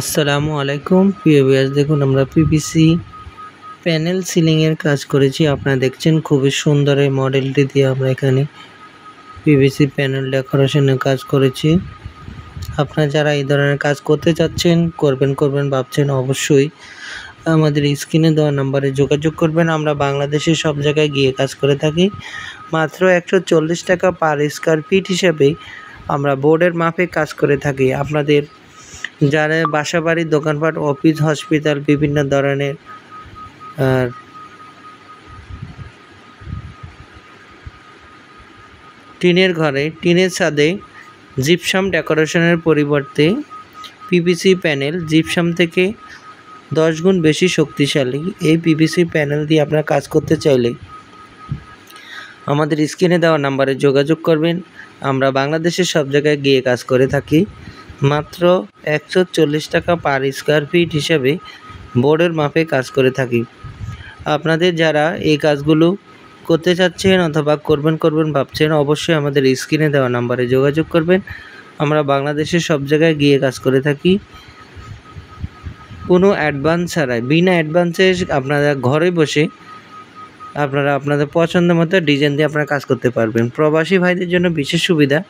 আসসালামু আলাইকুম প্রিয় ভিউয়ার্স, দেখুন আমরা পিভিসি প্যানেল সিলিং এর কাজ করেছি। আপনারা দেখছেন খুবই সুন্দর এই মডেলটি দিয়ে আমরা এখানে পিভিসি প্যানেল ডেকোরেশনের কাজ করেছি। আপনারা যারা এই ধরনের কাজ করতে চাচ্ছেন, করবেন ভাবছেন, অবশ্যই আমাদের স্ক্রিনে দেওয়া নাম্বারে যোগাযোগ করবেন। আমরা বাংলাদেশের সব জায়গায় গিয়ে কাজ করে থাকি। মাত্র 140 টাকা পার স্কয়ার ফিট হিসেবে আমরা বোর্ডের মাপে কাজ করে থাকি। আপনাদের যারা বাসাবাড়ি, দোকানপাট, অফিস, হসপিটাল, বিভিন্ন ধরনের টিনের ঘরে, টিনের ছাদে জিপসাম ডেকোরেশনের পরিবর্তে পিভিসি প্যানেল জিপসাম থেকে 10 গুণ বেশি শক্তিশালী এই পিভিসি প্যানেল দিয়ে আপনারা কাজ করতে চাইলে আমাদের স্ক্রিনে দেওয়া নাম্বারে যোগাযোগ করবেন। আমরা বাংলাদেশের সব জায়গায় গিয়ে কাজ করে থাকি। মাত্র 140 টাকা পার স্কয়ার ফিট হিসাবে বোর্ডের মাপে কাজ করে থাকি। আপনাদের যারা এই কাজগুলো করতে চাচ্ছেন অথবা করবেন ভাবছেন, অবশ্যই আমাদের স্ক্রিনে দেওয়া নাম্বারে যোগাযোগ করবেন। আমরা বাংলাদেশের সব জায়গায় গিয়ে কাজ করে থাকি কোনো অ্যাডভান্স ছাড়াই। বিনা অ্যাডভান্সে আপনারা ঘরে বসে আপনারা আপনাদের পছন্দ মতো ডিজাইন দিয়ে আপনারা কাজ করতে পারবেন। প্রবাসী ভাইদের জন্য বিশেষ সুবিধা,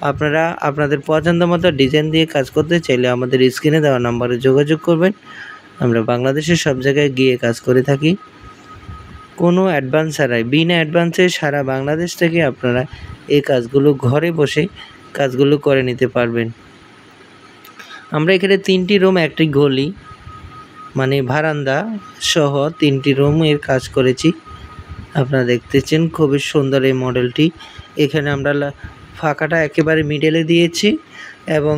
আপনারা আপনাদের পছন্দ মতো ডিজাইন দিয়ে কাজ করতে চাইলে আমাদের স্ক্রিনে দেওয়া নাম্বারে যোগাযোগ করবেন। আমরা বাংলাদেশের সব জায়গায় গিয়ে কাজ করে থাকি কোনো অ্যাডভান্স ছাড়াই। বিনা অ্যাডভান্সে সারা বাংলাদেশ থেকে আপনারা এই কাজগুলো ঘরে বসে কাজগুলো করে নিতে পারবেন। আমরা এখানে 3টি রুম, একটি গলি মানে বারান্দা সহ 3টি রুমের কাজ করেছি। আপনারা দেখতেছেন খুবই সুন্দর এই মডেলটি। এখানে আমরা ফাঁকাটা একেবারে মিডলে দিয়েছি এবং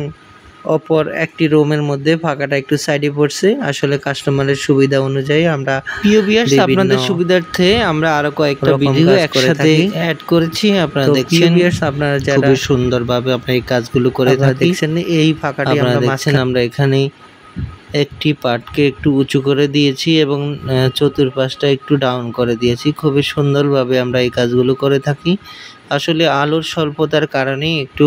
অপর একটি রুমের মধ্যে ফাঁকাটা একটু সাইডে পড়ছে। আসলে কাস্টমারের সুবিধা অনুযায়ী আমরা ভিউয়ার্স আপনাদের সুবিধার্থে আমরা আরো কয়েকটা ভিডিও একসাথে অ্যাড করেছি। আপনারা দেখছেন ভিউয়ার্স, আপনারা যারা খুব সুন্দরভাবে আপনারা এই কাজগুলো করে দেখছেন। এই ফাঁকাটি আমরা এখানে একটি পার্টকে একটু উঁচু করে দিয়েছি এবং চতুর্পাশটা একটু ডাউন করে দিয়েছি। খুবই সুন্দরভাবে আমরা এই কাজগুলো করে থাকি। আসলে আলোর স্বল্পতার কারণে একটু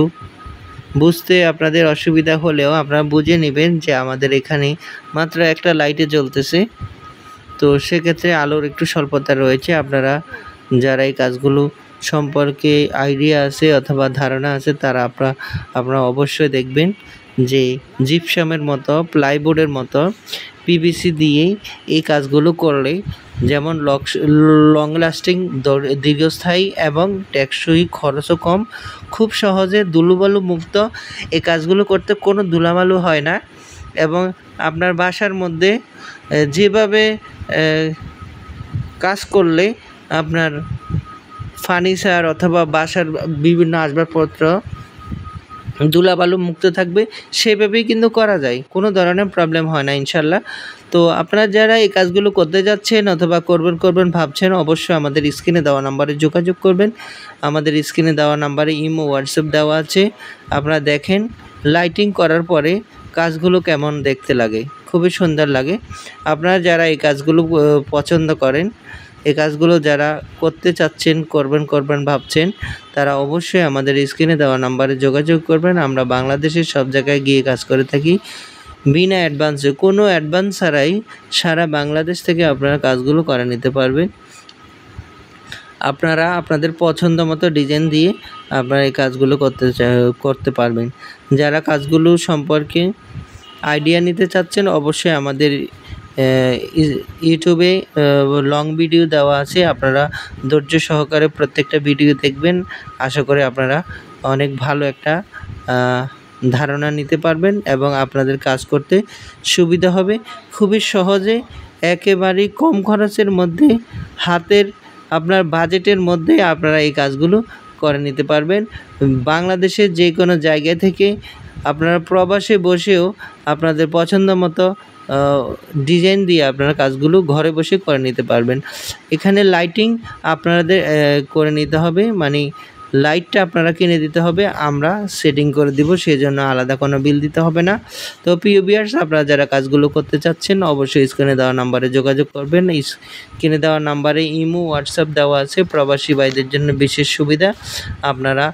বুঝতে আপনাদের অসুবিধা হলেও আপনারা বুঝে নেবেন যে আমাদের এখানে মাত্র একটা লাইটে জ্বলতেছে, তো সেক্ষেত্রে আলোর একটু স্বল্পতা রয়েছে। আপনারা যারা এই কাজগুলো সম্পর্কে আইডিয়া আছে অথবা ধারণা আছে তারা আপনারা অবশ্যই দেখবেন যে জিপসামের মতো, প্লাইবোর্ডের মতো পিভিসি দিয়ে এই কাজগুলো করলে যেমন লং লাস্টিং, দীর্ঘস্থায়ী এবং টেকসই, খরচও কম, খুব সহজে ধুলোবালু মুক্ত এই কাজগুলো করতে কোনো ধুলাবালু হয় না। এবং আপনার বাসার মধ্যে যেভাবে কাজ করলে আপনার ফার্নিচার অথবা বাসার বিভিন্ন আসবাবপত্র ধুলাবালু মুক্ত থাকবে সেভাবেই কিন্তু করা যায়, কোনো ধরনের প্রবলেম হয় না ইনশাল্লাহ। তো আপনারা যারা এই কাজগুলো করতে যাচ্ছেন অথবা করবেন ভাবছেন, অবশ্যই আমাদের স্ক্রিনে দেওয়া নাম্বারে যোগাযোগ করবেন। আমাদের স্ক্রিনে দেওয়া নাম্বারে ইমো, হোয়াটসঅ্যাপ দেওয়া আছে। আপনারা দেখেন লাইটিং করার পরে কাজগুলো কেমন দেখতে লাগে, খুবই সুন্দর লাগে। আপনারা যারা এই কাজগুলো পছন্দ করেন, এই কাজগুলো যারা করতে চাচ্ছেন, করবেন ভাবছেন, তারা অবশ্যই আমাদের স্ক্রিনে দেওয়া নাম্বারে যোগাযোগ করবেন। আমরা বাংলাদেশের সব জায়গায় গিয়ে কাজ করে থাকি বিনা অ্যাডভান্সে, কোনো অ্যাডভান্স ছাড়াই সারা বাংলাদেশ থেকে আপনারা কাজগুলো করে নিতে পারবেন। আপনারা আপনাদের পছন্দ মতো ডিজাইন দিয়ে আপনারা এই কাজগুলো করতে পারবেন। যারা কাজগুলো সম্পর্কে আইডিয়া নিতে চাচ্ছেন, অবশ্যই আমাদের ইউটিউবে লং ভিডিও দেওয়া আছে। আপনারা ধৈর্য সহকারে প্রত্যেকটা ভিডিও দেখবেন। আশা করি আপনারা অনেক ভালো একটা ধারণা নিতে পারবেন এবং আপনাদের কাজ করতে সুবিধা হবে। খুবই সহজে, একেবারেই কম খরচের মধ্যে, হাতের আপনার বাজেটের মধ্যে আপনারা এই কাজগুলো করে নিতে পারবেন। বাংলাদেশের যে কোনো জায়গা থেকে আপনারা প্রবাসে বসেও আপনাদের পছন্দ মতো ডিজাইন দিয়ে আপনারা কাজগুলো ঘরে বসে করে নিতে পারবেন। এখানে লাইটিং আপনাদের করে নিতে হবে, মানে লাইটটা আপনারা কিনে দিতে হবে, আমরা সেটিং করে দিব, সেজন্য আলাদা কোনো বিল দিতে হবে না। তো প্রিয় ভিউয়ার্স, আপনারা যারা কাজগুলো করতে চাচ্ছেন অবশ্যই স্ক্রিনে দেওয়া নাম্বারে যোগাযোগ করবেন। স্ক্রিনে দেওয়া নাম্বারে ইমো, হোয়াটসঅ্যাপ দেওয়া আছে। প্রবাসী ভাইদের জন্য বিশেষ সুবিধা, আপনারা